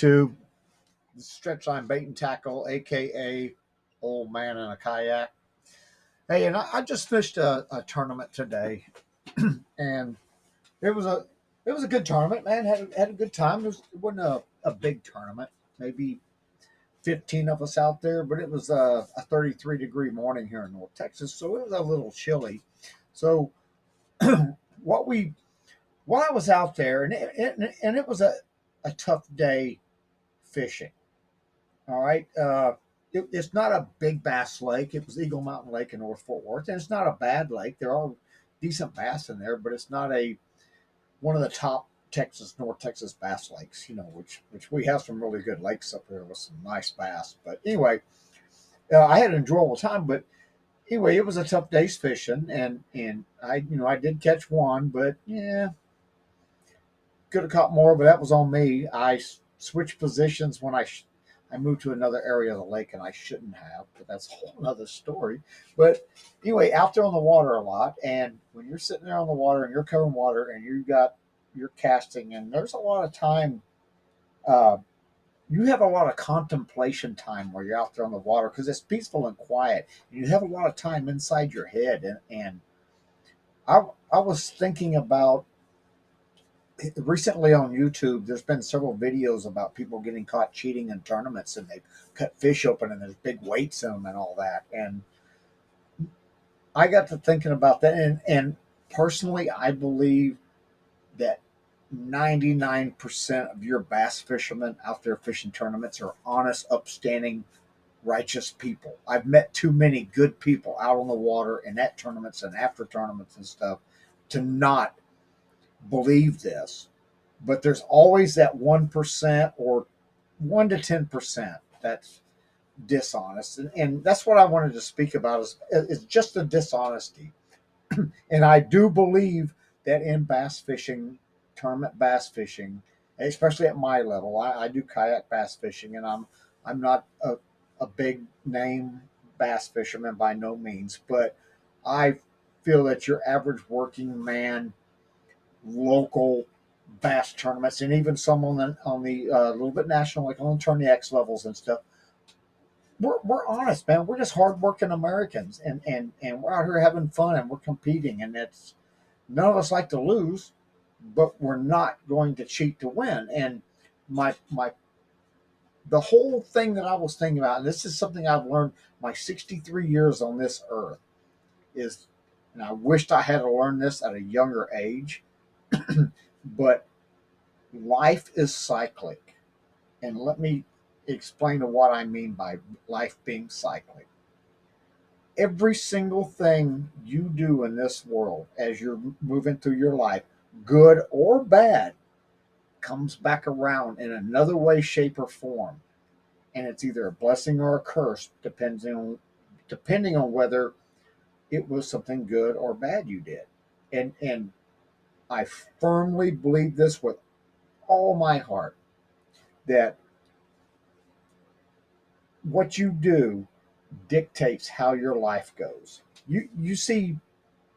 To stretch line bait and tackle, aka old man in a kayak. Hey, and I just fished a tournament today, and it was a it was a good tournament. Man, had a good time. It wasn't a big tournament, maybe 15 of us out there, but it was a 33-degree morning here in North Texas, so it was a little chilly. So what we while I was out there, and it was a tough day fishing. All right. It's not a big bass lake. It was Eagle Mountain Lake in North Fort Worth, and it's not a bad lake. There are decent bass in there, but it's not a one of the top North Texas bass lakes. Which we have some really good lakes up here with some nice bass. But anyway, I had an enjoyable time. But anyway, it was a tough day's fishing, and I did catch one, but yeah, could have caught more, but that was on me. I switched positions when I moved to another area of the lake, and I shouldn't have, but that's a whole other story. But anyway, out there on the water a lot, and when you're sitting there on the water and you're covering water and you're casting, and there's a lot of time. Uh, you have a lot of contemplation time where you're out there on the water because it's peaceful and quiet. And you have a lot of time inside your head, and I I was thinking about recently on YouTube, there's been several videos about people getting caught cheating in tournaments, and they cut fish open, and there's big weights in them and all that. And I got to thinking about that, and personally, I believe that 99% of your bass fishermen out there fishing tournaments are honest, upstanding, righteous people. I've met too many good people out on the water and at tournaments and after tournaments and stuff to not believe this, but there's always that 1% or 1 to 10% that's dishonest, and that's what I wanted to speak about is just the dishonesty. And I do believe that in bass fishing, tournament bass fishing, especially at my level, I do kayak bass fishing, and I'm not a big name bass fisherman by no means, but I feel that your average working man local bass tournaments, and even some on the little bit national, like on the Tourney X levels and stuff. We're honest, man. We're just hardworking Americans, and we're out here having fun, and we're competing, and it's none of us like to lose, but we're not going to cheat to win. And my the whole thing that I was thinking about, and this is something I've learned my 63 years on this earth, is, and I wished I had learned this at a younger age, but life is cyclic. And let me explain what I mean by life being cyclic. Every single thing you do in this world as you're moving through your life, good or bad, comes back around in another way, shape, or form. And it's either a blessing or a curse, depending on whether it was something good or bad you did. And I firmly believe this with all my heart, that what you do dictates how your life goes. You see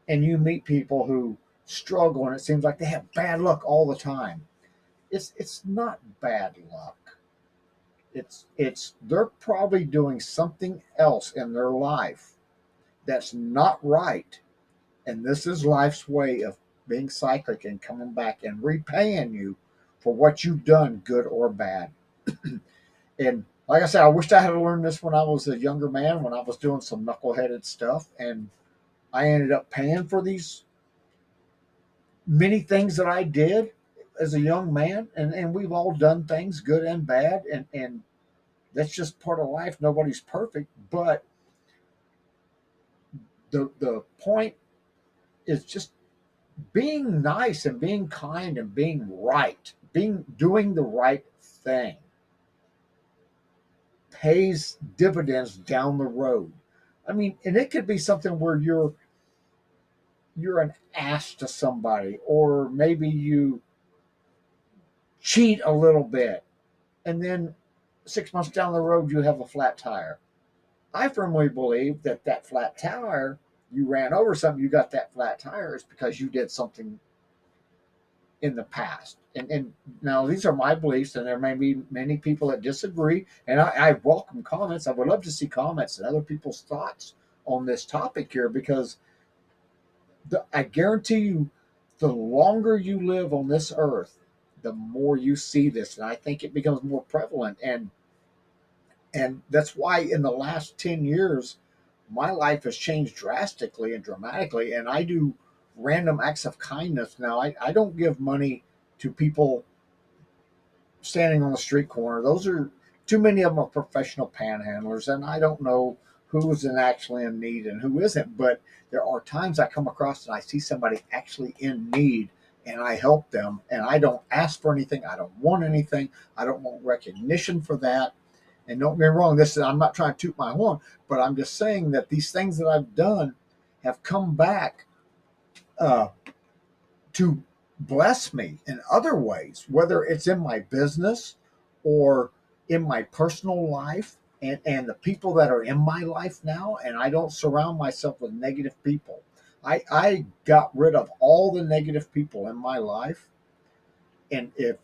and you meet people who struggle, and it seems like they have bad luck all the time. It's not bad luck. It's they're probably doing something else in their life that's not right, and this is life's way of being cyclic and coming back and repaying you for what you've done, good or bad. And like I said, I wished I had learned this when I was a younger man, when I was doing some knuckleheaded stuff, and I ended up paying for these many things that I did as a young man, and we've all done things good and bad, and that's just part of life. Nobody's perfect, but the point is just being nice and being kind and being right, being doing the right thing pays dividends down the road. I mean, and it could be something where you're an ass to somebody, or maybe you cheat a little bit, and then 6 months down the road you have a flat tire. I firmly believe that that flat tire, you ran over something, you got that flat tire, is because you did something in the past. And now these are my beliefs, and there may be many people that disagree. And I welcome comments. I would love to see comments and other people's thoughts on this topic here, because I guarantee you, the longer you live on this earth, the more you see this, and I think it becomes more prevalent. And that's why in the last 10 years, my life has changed drastically and dramatically. And I do random acts of kindness now. I don't give money to people standing on the street corner. Those are too many of them are professional panhandlers, and I don't know who is actually in need and who isn't. But there are times I come across and I see somebody actually in need, and I help them. And I don't ask for anything. I don't want anything. I don't want recognition for that. And don't get me wrong, this is, I'm not trying to toot my horn, but I'm just saying that these things that I've done have come back uh, to bless me in other ways, whether it's in my business or in my personal life, and the people that are in my life now. And I don't surround myself with negative people. I got rid of all the negative people in my life. And if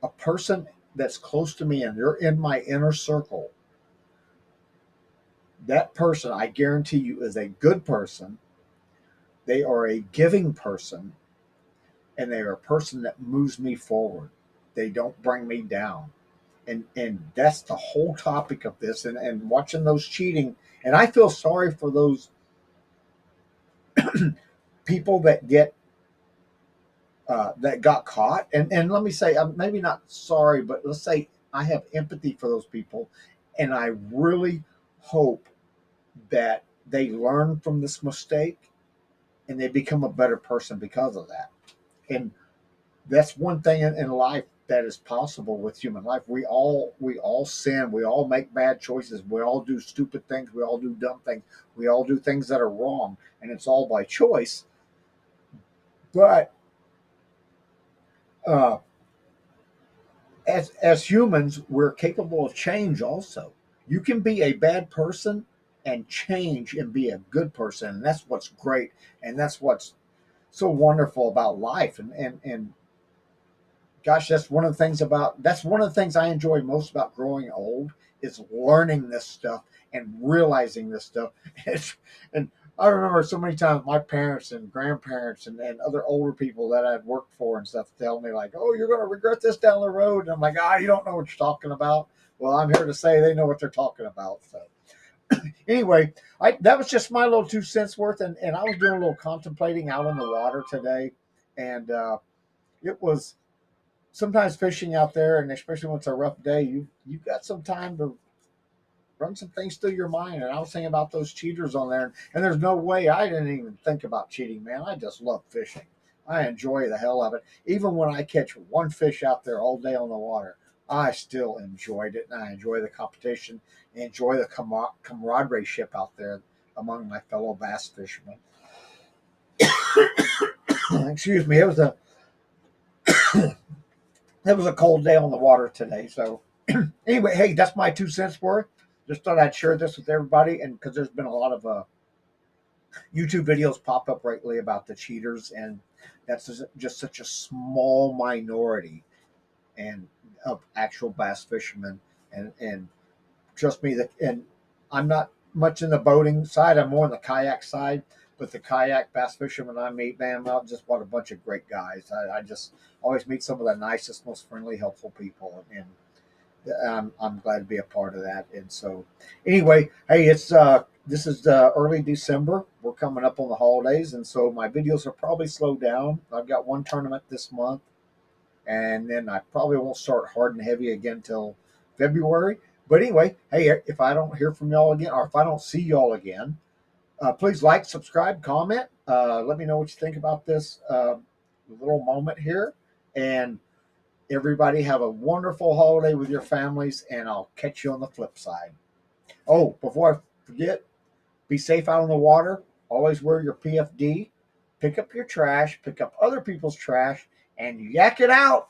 a person that's close to me and they're in my inner circle, that person, I guarantee you, is a good person. They are a giving person, and they are a person that moves me forward. They don't bring me down. And that's the whole topic of this. And watching those cheating, and I feel sorry for those people that get that got caught. And let me say, I'm maybe not sorry, but let's say I have empathy for those people, and I really hope that they learn from this mistake and they become a better person because of that. And that's one thing in life that is possible with human life. We all sin. We all make bad choices. We all do stupid things. We all do dumb things. We all do things that are wrong, and it's all by choice. But uh, as humans, we're capable of change. Also, you can be a bad person and change and be a good person, and that's what's great, and that's what's so wonderful about life. And gosh, that's one of the things I enjoy most about growing old, is learning this stuff and realizing this stuff. It's, and I remember so many times my parents and grandparents and other older people that I'd worked for and stuff tell me like, "Oh, you're going to regret this down the road." And I'm like, "Ah, you don't know what you're talking about." Well, I'm here to say they know what they're talking about. So anyway, I that was just my little 2 cents worth, and I was doing a little contemplating out on the water today, and it was sometimes fishing out there, and especially when it's a rough day, you've got some time to run some things through your mind. And I was thinking about those cheaters on there, and there's no way I didn't even think about cheating, man. I just love fishing. I enjoy the hell of it. Even when I catch one fish out there all day on the water, I still enjoyed it, and I enjoy the competition, and enjoy the camaraderie ship out there among my fellow bass fishermen. Excuse me. It was a cold day on the water today, so anyway, hey, that's my 2 cents worth. Just thought I'd share this with everybody, and because there's been a lot of YouTube videos pop up lately about the cheaters, and that's just such a small minority and of actual bass fishermen. And trust me, that and I'm not much in the boating side. I'm more on the kayak side. But the kayak bass fishermen I meet, man, well, just what a bunch of great guys. I just always meet some of the nicest, most friendly, helpful people, and I'm glad to be a part of that. And so, anyway, hey, it's this is early December. We're coming up on the holidays, and so my videos are probably slowed down. I've got one tournament this month, and then I probably won't start hard and heavy again until February. But anyway, hey, if I don't hear from y'all again, or if I don't see y'all again, please like, subscribe, comment. Let me know what you think about this little moment here, and everybody have a wonderful holiday with your families, and I'll catch you on the flip side. Oh, before I forget, be safe out on the water. Always wear your PFD. Pick up your trash, pick up other people's trash, and yak it out.